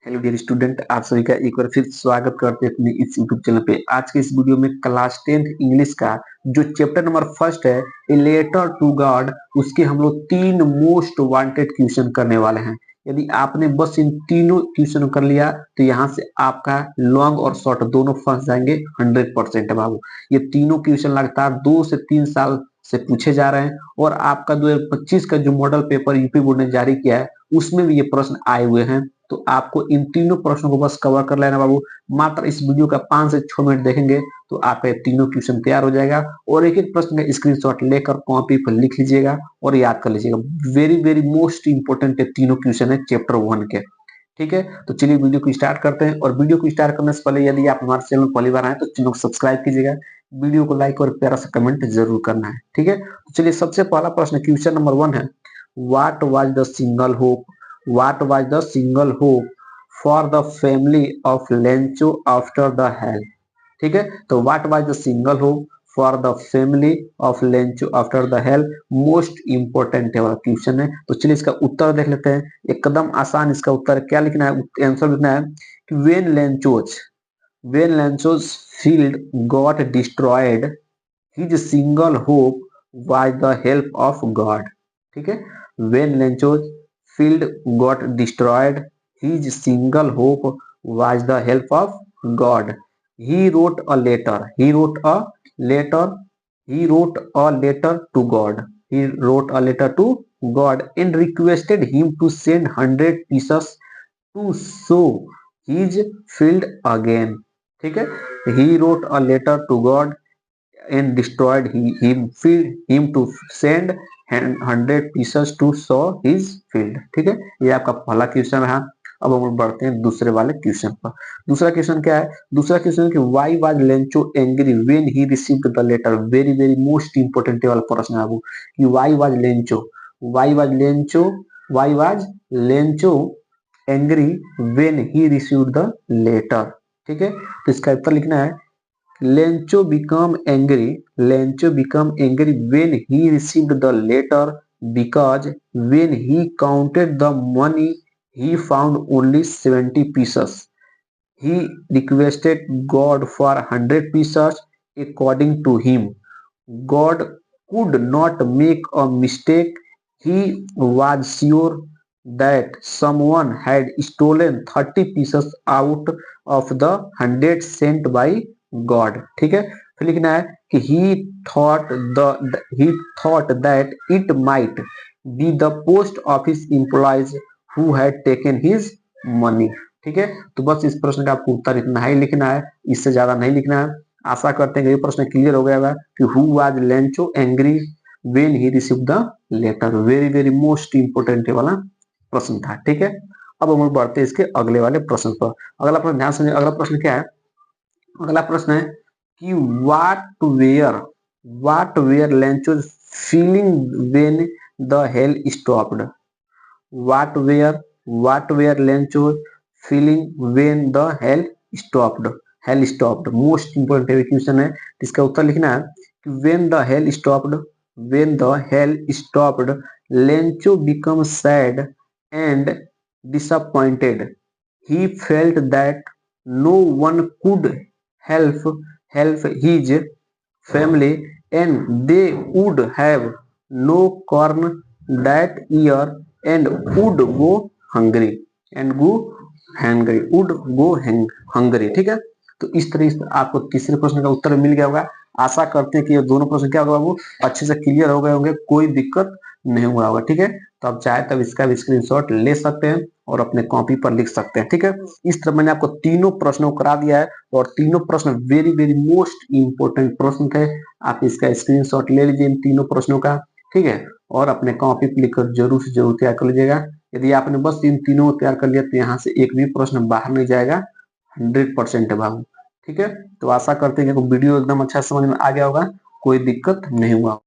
Hello dear student, आप सभी का एक बार फिर स्वागत करते हैं अपने इस यूट्यूब चैनल पे। आज के इस वीडियो में क्लास 10th इंग्लिश का जो चैप्टर नंबर फर्स्ट है, ए लेटर टू गॉड, उसके हम लोग 3 मोस्ट वांटेड क्वेश्चन करने वाले हैं। यदि आपने बस इन तीनों क्वेश्चन कर लिया तो यहाँ से आपका लॉन्ग और शॉर्ट दोनों फंस जाएंगे 100% है बाबू। ये तीनों क्वेश्चन लगातार 2 से 3 साल से पूछे जा रहे हैं और आपका 2025 का जो मॉडल पेपर यूपी बोर्ड ने जारी किया है उसमें भी ये प्रश्न आए हुए हैं। तो आपको इन तीनों प्रश्नों को बस कवर कर लेना बाबू। मात्र इस वीडियो का 5 से 6 मिनट देखेंगे तो आपका ये तीनों क्वेश्चन तैयार हो जाएगा और एक एक प्रश्न का स्क्रीनशॉट लेकर कॉपी पर लिख लीजिएगा और याद कर लीजिएगा। वेरी वेरी मोस्ट इंपोर्टेंट ये तीनों क्वेश्चन है चैप्टर 1 के। ठीक है, तो चलिए वीडियो को स्टार्ट करते हैं। और वीडियो को स्टार्ट करने से पहले यदि आप हमारे चैनल पहली बार आए तो चैनल को सब्सक्राइब कीजिएगा, वीडियो को लाइक और प्यारा सा कमेंट जरूर करना है। ठीक है, तो चलिए सबसे पहला प्रश्न क्वेश्चन नंबर 1 है, what was the single hope, what was the single hope for the family of Lencho after the hell. ठीक है, तो what was the single hope for the family of Lencho after the hell, most important है वाला question है। तो चलिए इसका उत्तर देख लेते हैं। एकदम आसान इसका उत्तर क्या लिखना है, आंसर लिखना है कि when Lencho's field got destroyed, his single hope was the help of God। ठीक है, when Lencho's field got destroyed, his single hope was the help of God। He wrote a letter, he wrote a letter, he wrote a letter to God, he wrote a letter to God and requested him to send 100 pieces to sow his field again। ठीक है, he wrote a letter to God and destroyed him to send 100 pieces to sow his field। ठीक है, ये आपका पहला question रहा। अब हम बढ़ते हैं दूसरे वाले क्वेश्चन पर। दूसरा क्वेश्चन क्या है, दूसरा क्वेश्चन कि why was Lencho angry when he received the letter. Very very most important वाला प्रश्न है आपको कि why was Lencho angry when he received the letter. ठीक है, तो इसका उत्तर लिखना है Lencho became angry when he received the letter because when he counted the money he found only 70 pieces। He requested God for 100 pieces according to him। God could not make a mistake। He was sure that someone had stolen 30 pieces out of the 100 sent by God। ठीक है, फिर लिखना है कि he thought that it might be the post office employees who had taken his money। ठीक है, तो बस इस प्रश्न का आपको उत्तर इतना ही लिखना है, इससे ज्यादा नहीं लिखना है। आशा करते हैं कि ये प्रश्न क्लियर हो गया होगा कि who was Lencho angry when he received the letter. Very very most important वाला प्रश्न था। ठीक है, अब हम बढ़ते हैं इसके अगले वाले प्रश्न पर। अगला प्रश्न ध्यान से, अगला प्रश्न क्या है, अगला प्रश्न है कि what were Lencho's feeling when the hail stopped. What were Lencho's feeling when the hail stopped, most important question है। इसका उत्तर लिखना है कि when the hail stopped Lencho become sad and disappointed। He felt that no one could help his family and they would have no corn that year and would go hungry hungry। ठीक है, तो इस तरह से आपको तीसरे प्रश्न का उत्तर मिल गया होगा। आशा करते हैं कि ये दोनों प्रश्न क्या होगा वो अच्छे से क्लियर हो गए होंगे, कोई दिक्कत नहीं हुआ होगा। ठीक है, तो आप चाहे तब इसका भी स्क्रीनशॉट ले सकते हैं और अपने कॉपी पर लिख सकते हैं। ठीक है, इस तरह मैंने आपको तीनों प्रश्नों को करा दिया है और तीनों प्रश्न वेरी वेरी मोस्ट इंपोर्टेंट प्रश्न थे। आप इसका स्क्रीनशॉट ले लीजिए इन तीनों प्रश्नों का। ठीक है, और अपने कॉपी पर लिखकर जरूर से जरूर तैयार कर लीजिएगा। यदि आपने बस इन तीनों को तैयार कर लिया तो यहाँ से एक भी प्रश्न बाहर नहीं जाएगा, 100% है बाबू। ठीक है, तो आशा करते हैं कि वीडियो एकदम अच्छा समझ में आ गया होगा, कोई दिक्कत नहीं हुआ।